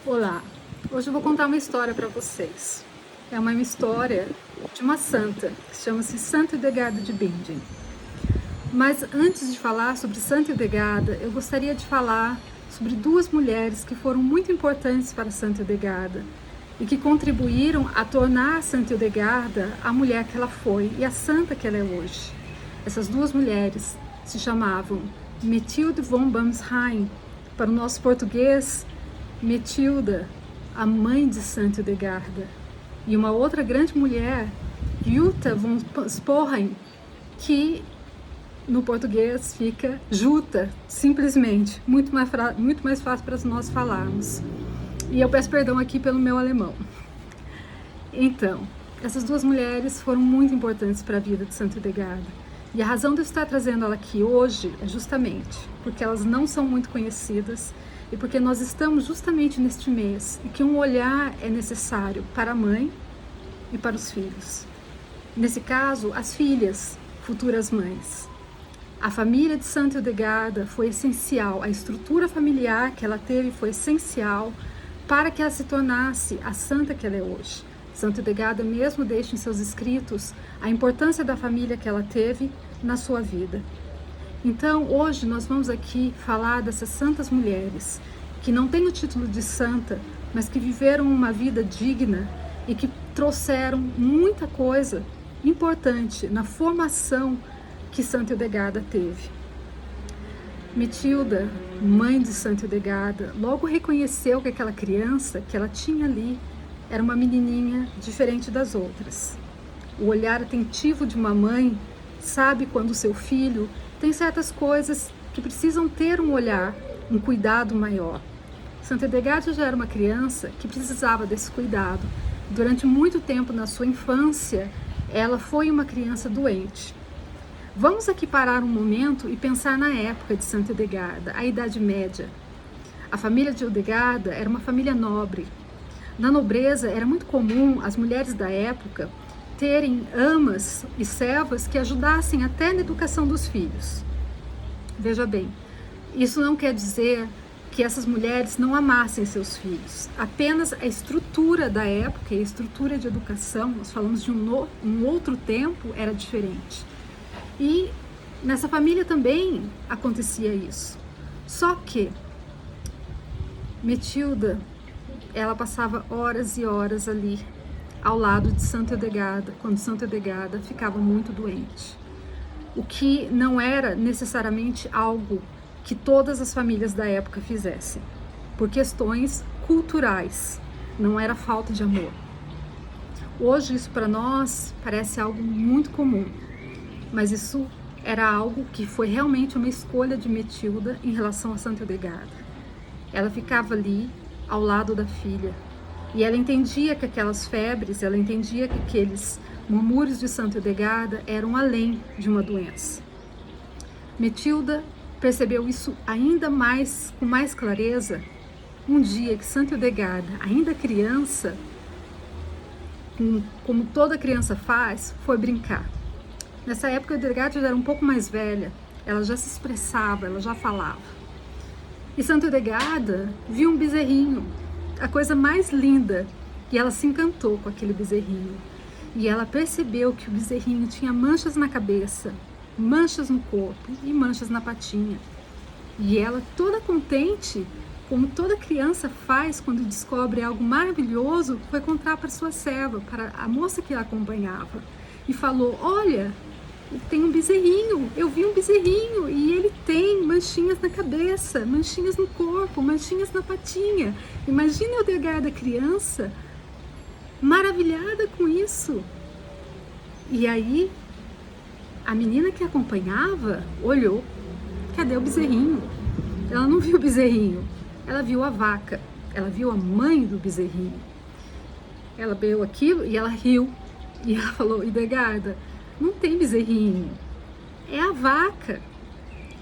Olá, hoje eu vou contar uma história para vocês. É uma história de uma santa, que chama-se Santa Hildegarda de Bingen. Mas antes de falar sobre Santa Hildegarda, eu gostaria de falar sobre duas mulheres que foram muito importantes para Santa Hildegarda e que contribuíram a tornar Santa Hildegarda a mulher que ela foi e a santa que ela é hoje. Essas duas mulheres se chamavam Methilde von Bamsheim, para o nosso português, Metilda, a mãe de Santa Hildegarda, e uma outra grande mulher, Jutta von Sporheim, que no português fica Juta, simplesmente, muito mais fácil para nós falarmos. E eu peço perdão aqui pelo meu alemão. Então, essas duas mulheres foram muito importantes para a vida de Santa Hildegarda. E a razão de eu estar trazendo ela aqui hoje é justamente porque elas não são muito conhecidas e porque nós estamos justamente neste mês e que um olhar é necessário para a mãe e para os filhos. Nesse caso, as filhas, futuras mães. A família de Santa Hildegarda foi essencial, a estrutura familiar que ela teve foi essencial para que ela se tornasse a santa que ela é hoje. Santa Hildegarda mesmo deixa em seus escritos a importância da família que ela teve na sua vida. Então, hoje nós vamos aqui falar dessas santas mulheres que não têm o título de santa, mas que viveram uma vida digna e que trouxeram muita coisa importante na formação que Santa Hildegarda teve. Metilda, mãe de Santa Hildegarda, logo reconheceu que aquela criança que ela tinha ali era uma menininha diferente das outras. O olhar atentivo de uma mãe sabe quando o seu filho tem certas coisas que precisam ter um olhar, um cuidado maior. Santa Hildegarda já era uma criança que precisava desse cuidado. Durante muito tempo na sua infância, ela foi uma criança doente. Vamos aqui parar um momento e pensar na época de Santa Hildegarda, a Idade Média. A família de Hildegarda era uma família nobre. Na nobreza era muito comum as mulheres da época terem amas e servas que ajudassem até na educação dos filhos. Veja bem, isso não quer dizer que essas mulheres não amassem seus filhos. Apenas a estrutura da época e a estrutura de educação, nós falamos de um outro tempo, era diferente. E nessa família também acontecia isso. Só que Metilda, ela passava horas e horas ali ao lado de Santa Hildegarda, quando Santa Hildegarda ficava muito doente. O que não era necessariamente algo que todas as famílias da época fizessem, por questões culturais, não era falta de amor. Hoje isso para nós parece algo muito comum, mas isso era algo que foi realmente uma escolha de Metilda em relação a Santa Hildegarda. Ela ficava ali ao lado da filha e ela entendia que aquelas febres, ela entendia que aqueles murmúrios de Santa Hildegarda eram além de uma doença. Metilda percebeu isso ainda mais, com mais clareza, um dia que Santa Hildegarda, ainda criança, como toda criança faz, foi brincar. Nessa época, a Hildegarda já era um pouco mais velha, ela já se expressava, ela já falava. E Santa Hildegarda viu um bezerrinho, a coisa mais linda, e ela se encantou com aquele bezerrinho. E ela percebeu que o bezerrinho tinha manchas na cabeça, manchas no corpo e manchas na patinha. E ela, toda contente, como toda criança faz quando descobre algo maravilhoso, foi contar para sua serva, para a moça que a acompanhava, e falou: olha, tem um bezerrinho, eu vi um bezerrinho e ele tem manchinhas na cabeça, manchinhas no corpo, manchinhas na patinha. Imagina a Hildegarda criança, maravilhada com isso. E aí, a menina que acompanhava olhou, cadê o bezerrinho? Ela não viu o bezerrinho, ela viu a vaca, ela viu a mãe do bezerrinho. Ela viu aquilo e ela riu. E ela falou: Hildegarda, não tem bezerrinho, é a vaca.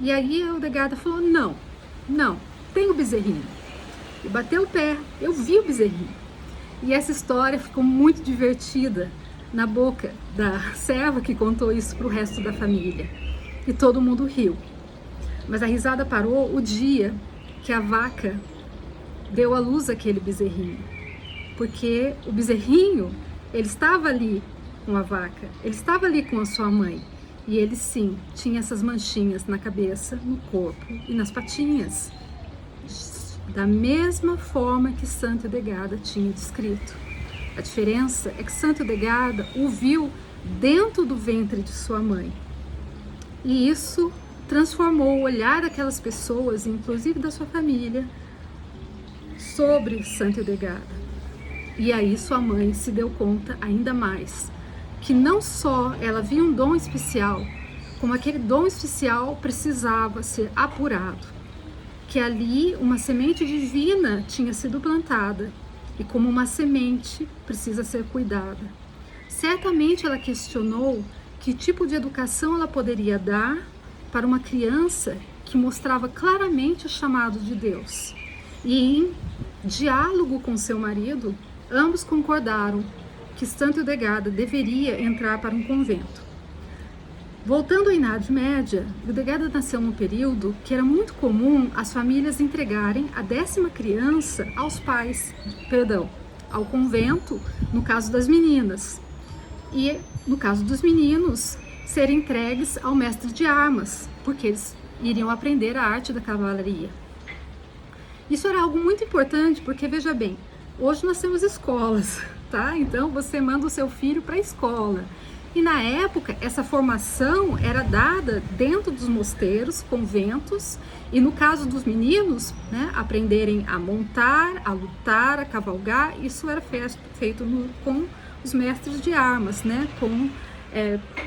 E aí a Hildegarda falou: não, tem o bezerrinho. E bateu o pé, eu vi o bezerrinho. E essa história ficou muito divertida na boca da serva que contou isso para o resto da família. E todo mundo riu. Mas a risada parou o dia que a vaca deu à luz aquele bezerrinho, porque o bezerrinho, ele estava ali com a vaca, ele estava ali com a sua mãe, e ele sim tinha essas manchinhas na cabeça, no corpo e nas patinhas, da mesma forma que Santa Edegada tinha descrito. A diferença é que Santa Edegada o viu dentro do ventre de sua mãe, e isso transformou o olhar daquelas pessoas, inclusive da sua família, sobre Santa Edegada. E aí sua mãe se deu conta ainda mais que não só ela via um dom especial, como aquele dom especial precisava ser apurado, que ali uma semente divina tinha sido plantada e como uma semente precisa ser cuidada. Certamente ela questionou que tipo de educação ela poderia dar para uma criança que mostrava claramente o chamado de Deus. E em diálogo com seu marido, ambos concordaram que Santa Edegada deveria entrar para um convento. Voltando à Idade Média, Edegada nasceu num período que era muito comum as famílias entregarem a 10ª criança aos pais, ao convento, no caso das meninas. E no caso dos meninos, serem entregues ao mestre de armas, porque eles iriam aprender a arte da cavalaria. Isso era algo muito importante, porque veja bem, hoje nós temos escolas, tá? Então você manda o seu filho para a escola. E na época, essa formação era dada dentro dos mosteiros, conventos, e no caso dos meninos, né, aprenderem a montar, a lutar, a cavalgar, isso era feito com os mestres de armas, né, com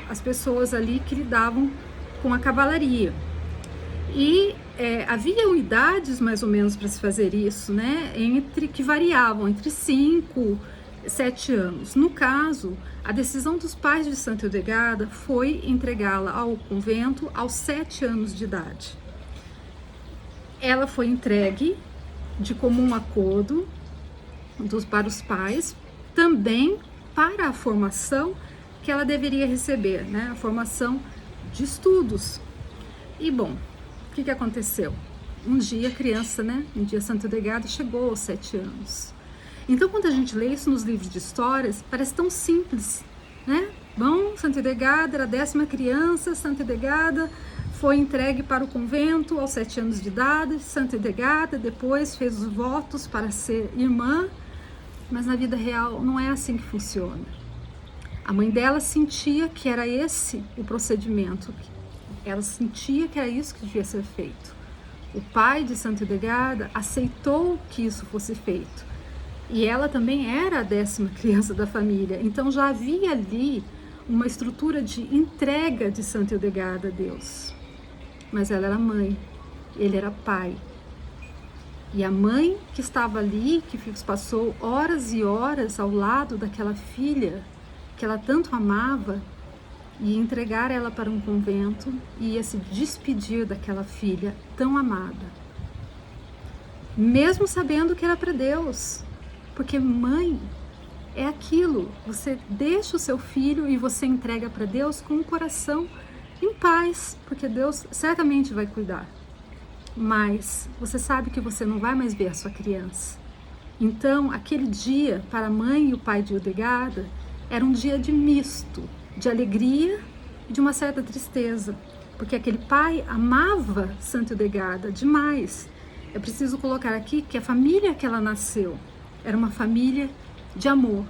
as pessoas ali que lidavam com a cavalaria. E havia idades mais ou menos para se fazer isso, né, que variavam entre 5 e 7 anos. No caso, a decisão dos pais de Santa Edegada foi entregá-la ao convento aos 7 anos de idade. Ela foi entregue de comum acordo para os pais, também para a formação que ela deveria receber, né, a formação de estudos. E bom, o que aconteceu? Um dia a criança, né, um dia Santa Edegada chegou aos 7 anos. Então, quando a gente lê isso nos livros de histórias, parece tão simples, né? Bom, Santa Edegada era a 10ª criança, Santa Edegada foi entregue para o convento aos 7 anos de idade, Santa Edegada depois fez os votos para ser irmã, mas na vida real não é assim que funciona. A mãe dela sentia que era esse o procedimento, ela sentia que era isso que devia ser feito. O pai de Santa Edegada aceitou que isso fosse feito. E ela também era a 10ª criança da família, então já havia ali uma estrutura de entrega de Santa Edegada a Deus. Mas ela era mãe, ele era pai. E a mãe que estava ali, que passou horas e horas ao lado daquela filha que ela tanto amava, ia entregar ela para um convento e ia se despedir daquela filha tão amada. Mesmo sabendo que era para Deus. Porque mãe é aquilo, você deixa o seu filho e você entrega para Deus com o coração em paz, porque Deus certamente vai cuidar. Mas você sabe que você não vai mais ver a sua criança. Então, aquele dia para a mãe e o pai de Edegada era um dia de misto, de alegria e de uma certa tristeza, porque aquele pai amava Santa Edegada demais. É preciso colocar aqui que a família que ela nasceu era uma família de amor.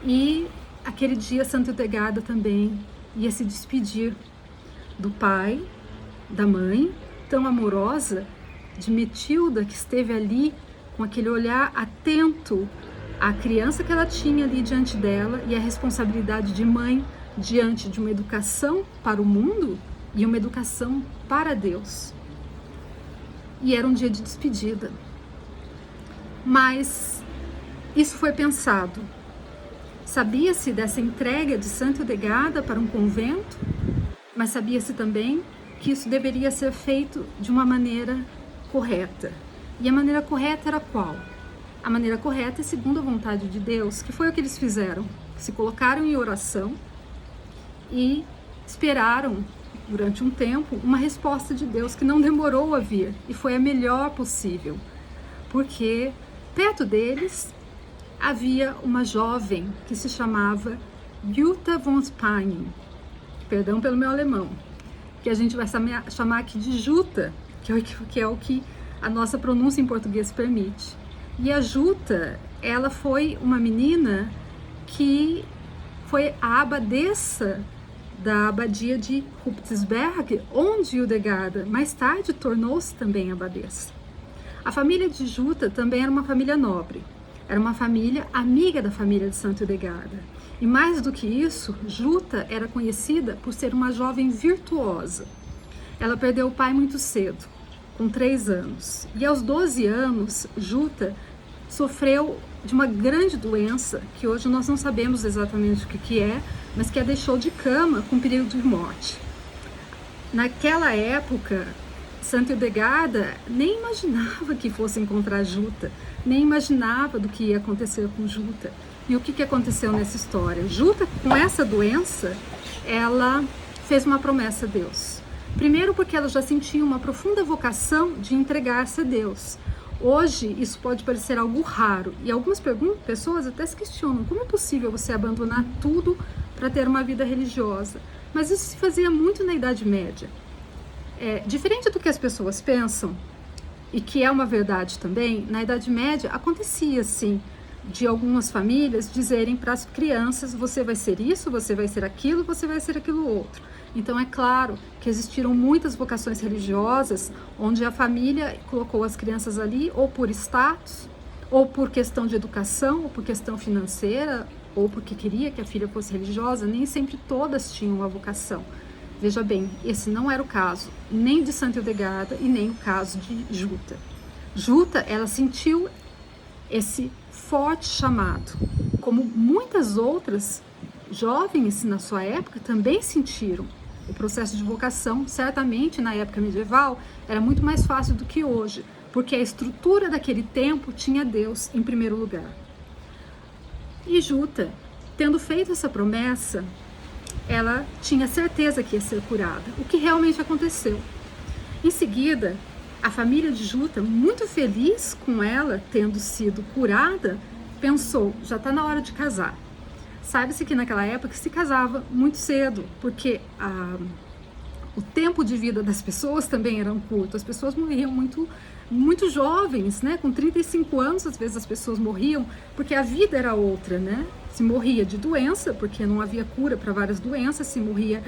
E aquele dia Santa Edegada também ia se despedir do pai, da mãe, tão amorosa, de Metilda, que esteve ali com aquele olhar atento à criança que ela tinha ali diante dela e a responsabilidade de mãe diante de uma educação para o mundo e uma educação para Deus. E era um dia de despedida. Mas isso foi pensado. Sabia-se dessa entrega de Santa Edegada para um convento, mas sabia-se também que isso deveria ser feito de uma maneira correta. E a maneira correta era qual? A maneira correta é segundo a vontade de Deus, que foi o que eles fizeram. Se colocaram em oração e esperaram durante um tempo uma resposta de Deus que não demorou a vir e foi a melhor possível. porque perto deles havia uma jovem que se chamava Jutta von Spanien, perdão pelo meu alemão, que a gente vai chamar aqui de Jutta, que é o que a nossa pronúncia em português permite. E a Jutta, ela foi uma menina que foi a abadesa da abadia de Ruptisberg, onde Hildegarda mais tarde tornou-se também abadesa. A família de Jutta também era uma família nobre, era uma família amiga da família de Santa Hildegarda. E mais do que isso, Jutta era conhecida por ser uma jovem virtuosa. Ela perdeu o pai muito cedo, com 3 anos. E aos 12 anos, Jutta sofreu de uma grande doença, que hoje nós não sabemos exatamente o que é, mas que a deixou de cama com perigo de morte. Naquela época, Santa Hildegarda nem imaginava que fosse encontrar Jutta, nem imaginava do que ia acontecer com Jutta. E o que aconteceu nessa história? Jutta, com essa doença, ela fez uma promessa a Deus. Primeiro porque ela já sentia uma profunda vocação de entregar-se a Deus. Hoje isso pode parecer algo raro e algumas pessoas até se questionam como é possível você abandonar tudo para ter uma vida religiosa. Mas isso se fazia muito na Idade Média. Diferente do que as pessoas pensam, e que é uma verdade também, na Idade Média acontecia sim de algumas famílias dizerem para as crianças: você vai ser isso, você vai ser aquilo, você vai ser aquilo outro. Então é claro que existiram muitas vocações religiosas onde a família colocou as crianças ali ou por status, ou por questão de educação, ou por questão financeira, ou porque queria que a filha fosse religiosa. Nem sempre todas tinham a vocação. Veja bem, esse não era o caso nem de Santa Hildegarda e nem o caso de Jutta. Jutta, ela sentiu esse forte chamado, como muitas outras jovens na sua época também sentiram. O processo de vocação, certamente na época medieval, era muito mais fácil do que hoje, porque a estrutura daquele tempo tinha Deus em primeiro lugar. E Jutta, tendo feito essa promessa, ela tinha certeza que ia ser curada, o que realmente aconteceu. Em seguida, a família de Jutta, muito feliz com ela tendo sido curada, pensou: já está na hora de casar. Sabe-se que naquela época se casava muito cedo, porque o tempo de vida das pessoas também era curto. As pessoas morriam muito jovens, né? Com 35 anos, às vezes as pessoas morriam, porque a vida era outra, né? Se morria de doença, porque não havia cura para várias doenças, se morria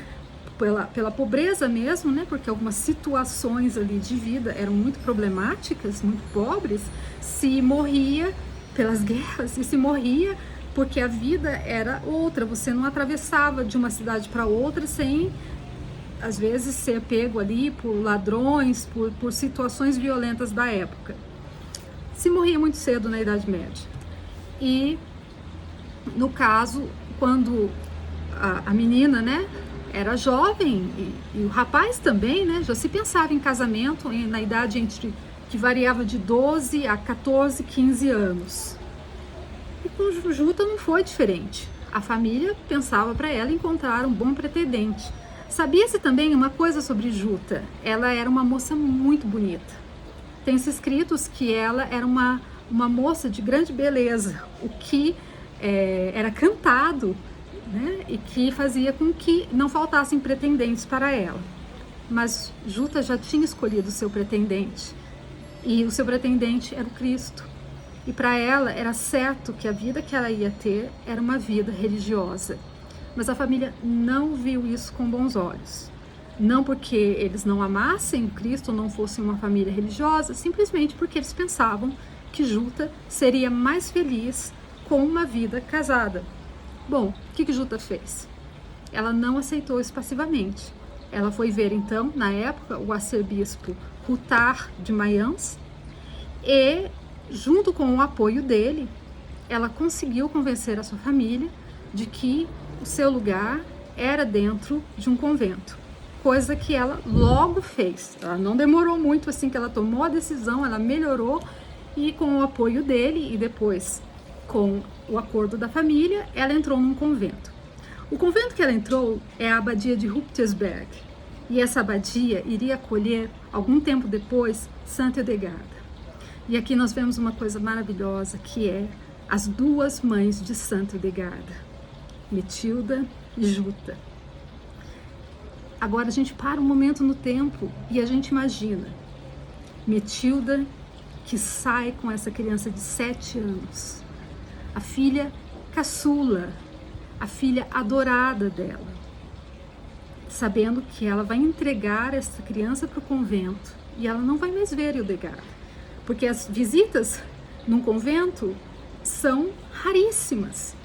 pela pobreza mesmo, né? Porque algumas situações ali de vida eram muito problemáticas, muito pobres. Se morria pelas guerras, e se morria porque a vida era outra. Você não atravessava de uma cidade para outra sem, às vezes, ser pego ali por ladrões, por situações violentas da época. Se morria muito cedo na Idade Média. E, no caso, quando a menina, né, era jovem, e o rapaz também, né, já se pensava em casamento na idade que variava de 12 a 14, 15 anos. E com Jutta não foi diferente. A família pensava para ela encontrar um bom pretendente. Sabia-se também uma coisa sobre Jutta: ela era uma moça muito bonita. Tem-se escritos que ela era uma moça de grande beleza, o que era cantado, né, e que fazia com que não faltassem pretendentes para ela. Mas Jutta já tinha escolhido o seu pretendente, e o seu pretendente era o Cristo. E para ela era certo que a vida que ela ia ter era uma vida religiosa. Mas a família não viu isso com bons olhos. Não porque eles não amassem o Cristo ou não fossem uma família religiosa, simplesmente porque eles pensavam que Jutta seria mais feliz com uma vida casada. Bom, o que Jutta fez? Ela não aceitou isso passivamente. Ela foi ver então, na época, o arcebispo Rutar de Mayence e, junto com o apoio dele, ela conseguiu convencer a sua família de que o seu lugar era dentro de um convento, coisa que ela logo fez. Ela não demorou muito, assim que ela tomou a decisão, ela melhorou, e com o apoio dele e depois com o acordo da família, ela entrou num convento. O convento que ela entrou é a abadia de Ruptisberg, e essa abadia iria acolher, algum tempo depois, Santa Hildegarda. E aqui nós vemos uma coisa maravilhosa, que é as duas mães de Santo Edgardo, Metilda e Juta. Agora a gente para um momento no tempo e a gente imagina Metilda, que sai com essa criança de 7 anos, a filha caçula, a filha adorada dela, sabendo que ela vai entregar essa criança para o convento e ela não vai mais ver Hildegard, porque as visitas num convento são raríssimas.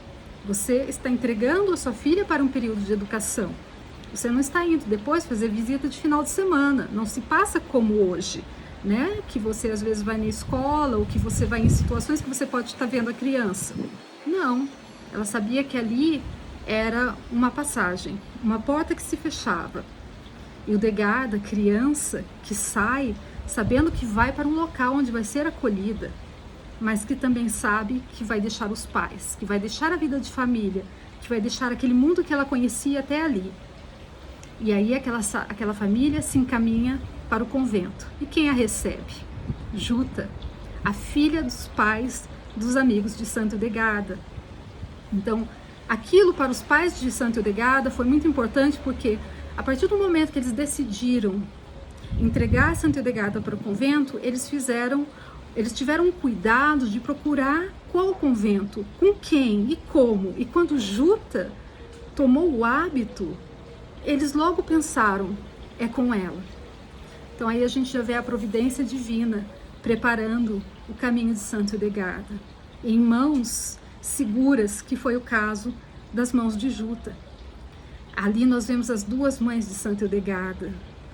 Você está entregando a sua filha para um período de educação. Você não está indo depois fazer visita de final de semana. Não se passa como hoje, né? Que você às vezes vai na escola ou que você vai em situações que você pode estar vendo a criança. Não. Ela sabia que ali era uma passagem, uma porta que se fechava. Hildegard, a criança que sai sabendo que vai para um local onde vai ser acolhida, mas que também sabe que vai deixar os pais, que vai deixar a vida de família, que vai deixar aquele mundo que ela conhecia até ali. E aí aquela família se encaminha para o convento. E quem a recebe? Juta, a filha dos pais dos amigos de Santo Edgardo. Então, aquilo para os pais de Santo Edgardo foi muito importante, porque a partir do momento que eles decidiram entregar Santo Edgardo para o convento, eles tiveram um cuidado de procurar qual convento, com quem e como. E quando Juta tomou o hábito, eles logo pensaram, é com ela. Então aí a gente já vê a providência divina preparando o caminho de Santo Edgardo em mãos seguras, que foi o caso das mãos de Juta. Ali nós vemos as duas mães de Santo Edgardo,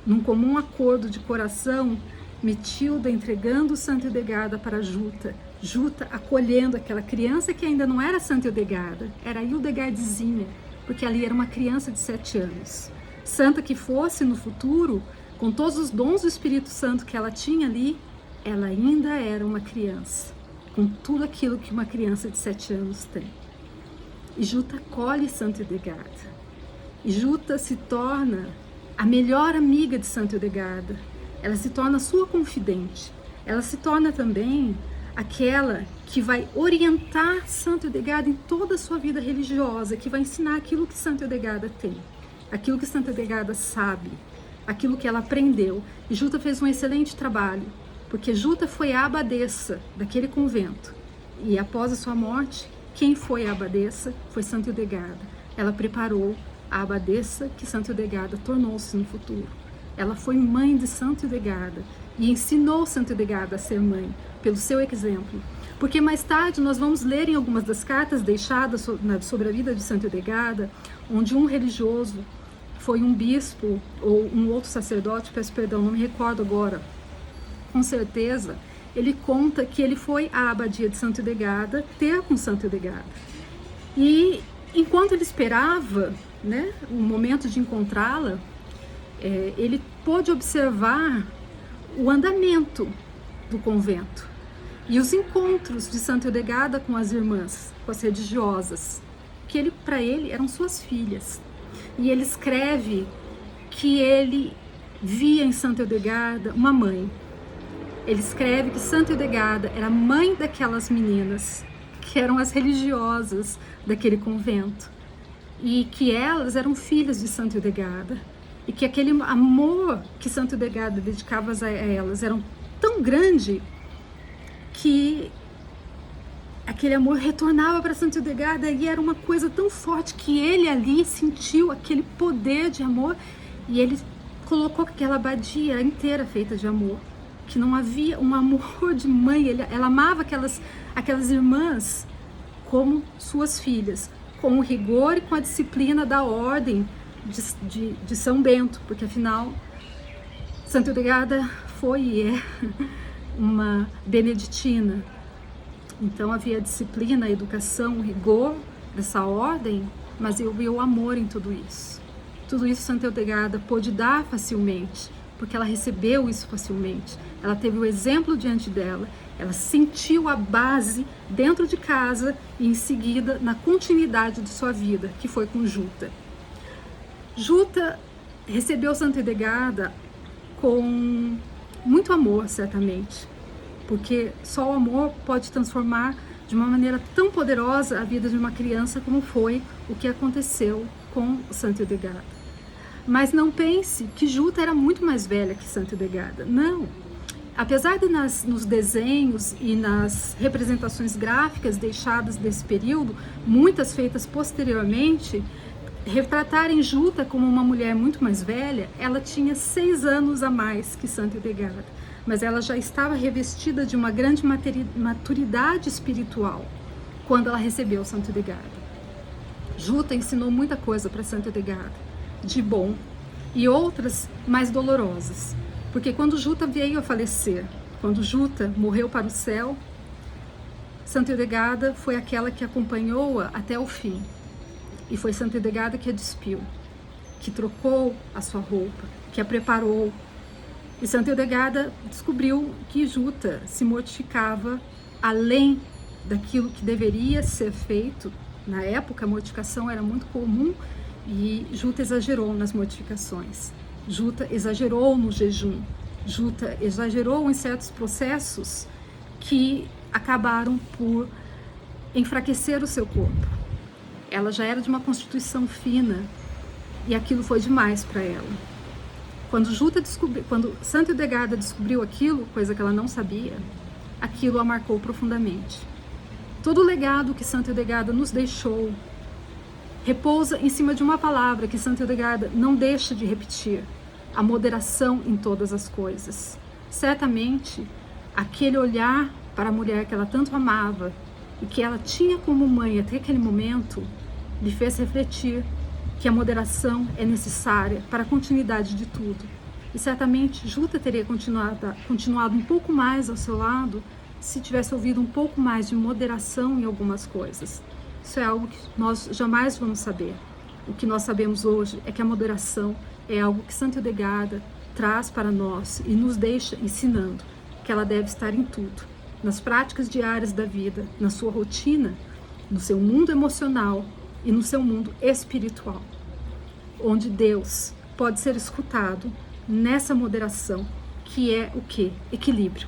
num comum acordo de coração, Metilda entregando Santo Edgardo para Juta, Juta acolhendo aquela criança que ainda não era Santo Edgardo, era Hildegardzinha, porque ali era uma criança de 7 anos. Santa que fosse no futuro, com todos os dons do Espírito Santo que ela tinha ali, ela ainda era uma criança, com tudo aquilo que uma criança de 7 anos tem. E Juta acolhe Santo Edgardo. E Juta se torna a melhor amiga de Santo Edgardo. Ela se torna sua confidente. Ela se torna também aquela que vai orientar Santo Edgardo em toda a sua vida religiosa, que vai ensinar aquilo que Santo Edgardo tem, aquilo que Santo Edgardo sabe, aquilo que ela aprendeu. E Juta fez um excelente trabalho, porque Juta foi a abadesa daquele convento. E após a sua morte, quem foi a abadesa foi Santo Edgardo. Ela preparou a abadesa que Santo Edgardo tornou-se no futuro. Ela foi mãe de Santo Edgardo e ensinou Santo Edgardo a ser mãe, pelo seu exemplo. Porque mais tarde nós vamos ler em algumas das cartas deixadas sobre a vida de Santo Edgardo, onde um religioso foi um bispo ou um outro sacerdote, peço perdão, não me recordo agora, com certeza, ele conta que ele foi à abadia de Santo Edgardo ter com Santo Edgardo. E enquanto ele esperava, né, o momento de encontrá-la, ele pôde observar o andamento do convento e os encontros de Santo Edgardo com as irmãs, com as religiosas, que para ele eram suas filhas. E ele escreve que ele via em Santo Edgardo uma mãe. Ele escreve que Santo Edgardo era mãe daquelas meninas, que eram as religiosas daquele convento, e que elas eram filhas de Santo Edgardo, e que aquele amor que Santo Edgardo dedicava a elas era tão grande que aquele amor retornava para Santo Edgardo, e era uma coisa tão forte que ele ali sentiu aquele poder de amor, e ele colocou aquela abadia inteira feita de amor, que não havia um amor de mãe. Ela amava aquelas irmãs como suas filhas, com o rigor e com a disciplina da ordem de São Bento, porque afinal Santo Edgardo foi e é uma beneditina. Então havia a disciplina, a educação, o rigor dessa ordem, mas havia o amor em tudo isso. Tudo isso Santo Edgardo pôde dar facilmente, porque ela recebeu isso facilmente. Ela teve o exemplo diante dela, ela sentiu a base dentro de casa e em seguida na continuidade de sua vida, que foi com Juta. Juta recebeu Santo Edgardo com muito amor, certamente, porque só o amor pode transformar de uma maneira tão poderosa a vida de uma criança como foi o que aconteceu com Santa Hildegarda. Mas não pense que Juta era muito mais velha que Santa Hildegarda. Não. Apesar de nos desenhos e nas representações gráficas deixadas desse período, muitas feitas posteriormente, retratarem Juta como uma mulher muito mais velha, ela tinha 6 anos a mais que Santa Hildegarda, mas ela já estava revestida de uma grande maturidade espiritual quando ela recebeu Santa Hildegarda. Juta ensinou muita coisa para Santa Hildegarda, de bom, e outras mais dolorosas, porque quando Juta veio a falecer, quando Juta morreu para o céu, Santa Hildegarda foi aquela que acompanhou-a até o fim. E foi Santa Hildegarda que a despiu, que trocou a sua roupa, que a preparou. E Santa Hildegarda descobriu que Juta se mortificava além daquilo que deveria ser feito. Na época, a mortificação era muito comum e Juta exagerou nas mortificações. Juta exagerou no jejum. Juta exagerou em certos processos que acabaram por enfraquecer o seu corpo. Ela já era de uma constituição fina e aquilo foi demais para ela. Quando Santa Hildegarda descobriu aquilo, coisa que ela não sabia, aquilo a marcou profundamente. Todo o legado que Santa Hildegarda nos deixou repousa em cima de uma palavra que Santa Hildegarda não deixa de repetir: a moderação em todas as coisas. Certamente, aquele olhar para a mulher que ela tanto amava e que ela tinha como mãe até aquele momento, lhe fez refletir que a moderação é necessária para a continuidade de tudo. E certamente Juta teria continuado um pouco mais ao seu lado se tivesse ouvido um pouco mais de moderação em algumas coisas. Isso é algo que nós jamais vamos saber. O que nós sabemos hoje é que a moderação é algo que Santa Hildegarda traz para nós e nos deixa ensinando que ela deve estar em tudo, nas práticas diárias da vida, na sua rotina, no seu mundo emocional e no seu mundo espiritual, onde Deus pode ser escutado nessa moderação, que é o quê? Equilíbrio.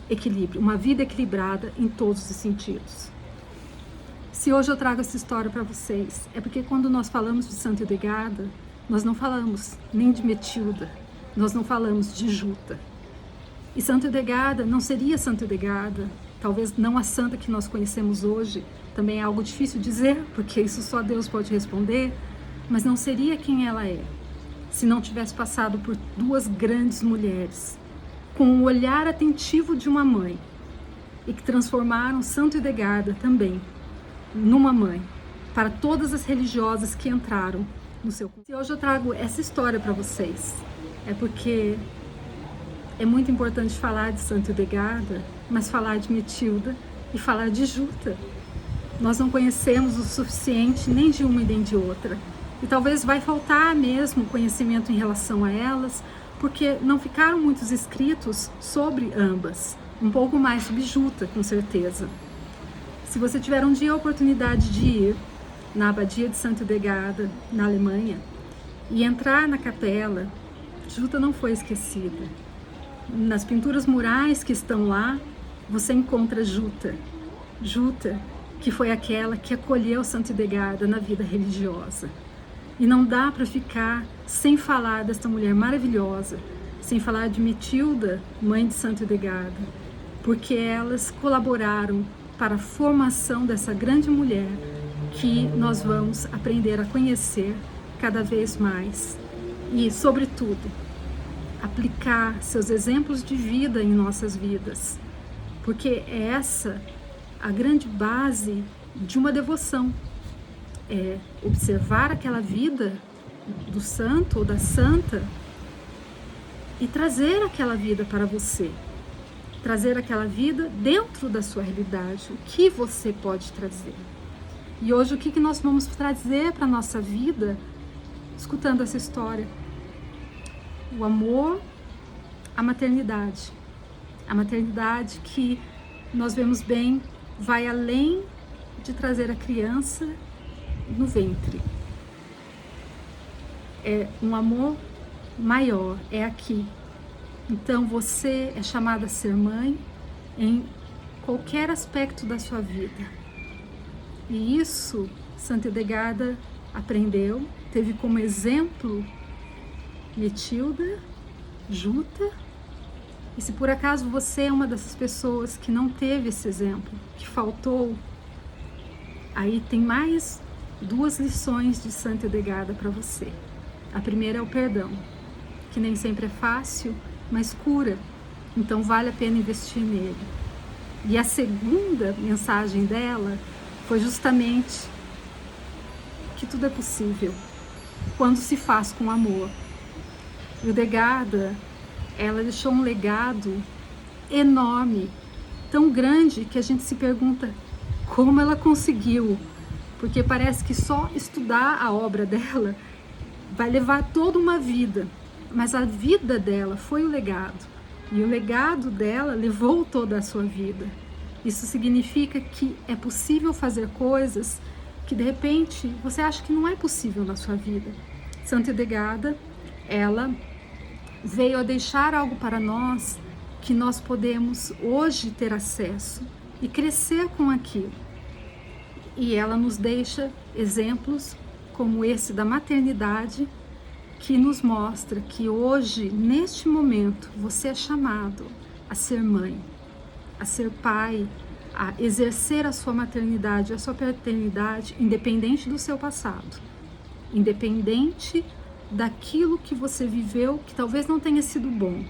Equilíbrio, uma vida equilibrada em todos os sentidos. Se hoje eu trago essa história para vocês, é porque quando nós falamos de Santa Hildegarda, nós não falamos nem de Metilda, nós não falamos de Juta. E Santa Hildegarda não seria Santa Hildegarda, talvez não a santa que nós conhecemos hoje, também é algo difícil dizer, porque isso só Deus pode responder, mas não seria quem ela é, se não tivesse passado por 2 grandes mulheres, com o olhar atentivo de uma mãe, e que transformaram Santa Hildegarda também numa mãe, para todas as religiosas que entraram no seu... E hoje eu trago essa história para vocês, é porque é muito importante falar de Santa Hildegarda, mas falar de Metilda e falar de Juta. Nós não conhecemos o suficiente nem de uma e nem de outra. E talvez vai faltar mesmo conhecimento em relação a elas, porque não ficaram muitos escritos sobre ambas. Um pouco mais sobre Juta, com certeza. Se você tiver um dia a oportunidade de ir na Abadia de Santa Hildegarda, na Alemanha, e entrar na capela, Juta não foi esquecida. Nas pinturas murais que estão lá, você encontra Juta. Juta, que foi aquela que acolheu Santa Hildegarda na vida religiosa. E não dá para ficar sem falar desta mulher maravilhosa, sem falar de Metilda, mãe de Santa Hildegarda, porque elas colaboraram para a formação dessa grande mulher que nós vamos aprender a conhecer cada vez mais. E, sobretudo, aplicar seus exemplos de vida em nossas vidas, porque é essa a grande base de uma devoção, é observar aquela vida do santo ou da santa e trazer aquela vida para você, trazer aquela vida dentro da sua realidade, o que você pode trazer. E hoje o que nós vamos trazer para a nossa vida, escutando essa história? O amor, a maternidade que nós vemos bem, vai além de trazer a criança no ventre. É um amor maior, é aqui. Então você é chamada a ser mãe em qualquer aspecto da sua vida. E isso Santa Edgarda aprendeu, teve como exemplo Metilda, Juta. E se por acaso você é uma dessas pessoas que não teve esse exemplo, que faltou, aí tem mais 2 lições de Santa Edgarda para você. A primeira é o perdão, que nem sempre é fácil, mas cura. Então vale a pena investir nele. E a segunda mensagem dela foi justamente que tudo é possível quando se faz com amor. E o Edgarda, ela deixou um legado enorme, tão grande que a gente se pergunta como ela conseguiu, porque parece que só estudar a obra dela vai levar toda uma vida, mas a vida dela foi o legado, e o legado dela levou toda a sua vida. Isso significa que é possível fazer coisas que de repente você acha que não é possível na sua vida. Santa Edgarda, ela veio a deixar algo para nós que nós podemos hoje ter acesso e crescer com aquilo. E ela nos deixa exemplos como esse da maternidade, que nos mostra que hoje, neste momento, você é chamado a ser mãe, a ser pai, a exercer a sua maternidade, a sua paternidade, independente do seu passado, independente daquilo que você viveu, que talvez não tenha sido bom,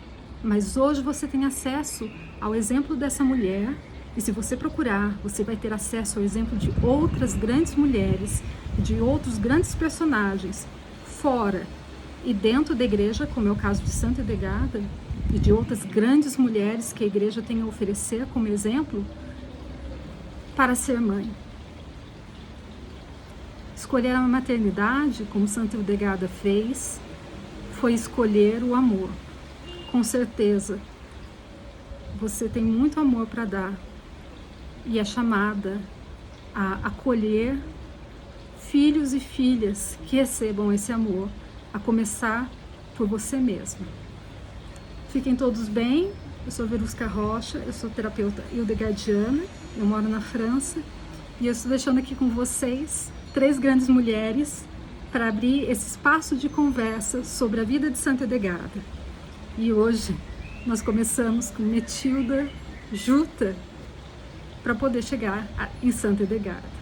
mas hoje você tem acesso ao exemplo dessa mulher, e se você procurar, você vai ter acesso ao exemplo de outras grandes mulheres, de outros grandes personagens, fora e dentro da igreja, como é o caso de Santa Edgarda, e de outras grandes mulheres que a igreja tem a oferecer como exemplo, para ser mãe. Escolher a maternidade, como Santa Edgarda fez, foi escolher o amor. Com certeza, você tem muito amor para dar e é chamada a acolher filhos e filhas que recebam esse amor, a começar por você mesmo. Fiquem todos bem. Eu sou Verusca Rocha, eu sou terapeuta hildegardiana, eu moro na França e eu estou deixando aqui com vocês 3 grandes mulheres para abrir esse espaço de conversa sobre a vida de Santa Edgarda. E hoje nós começamos com Metilda, Juta, para poder chegar em Santa Edgarda.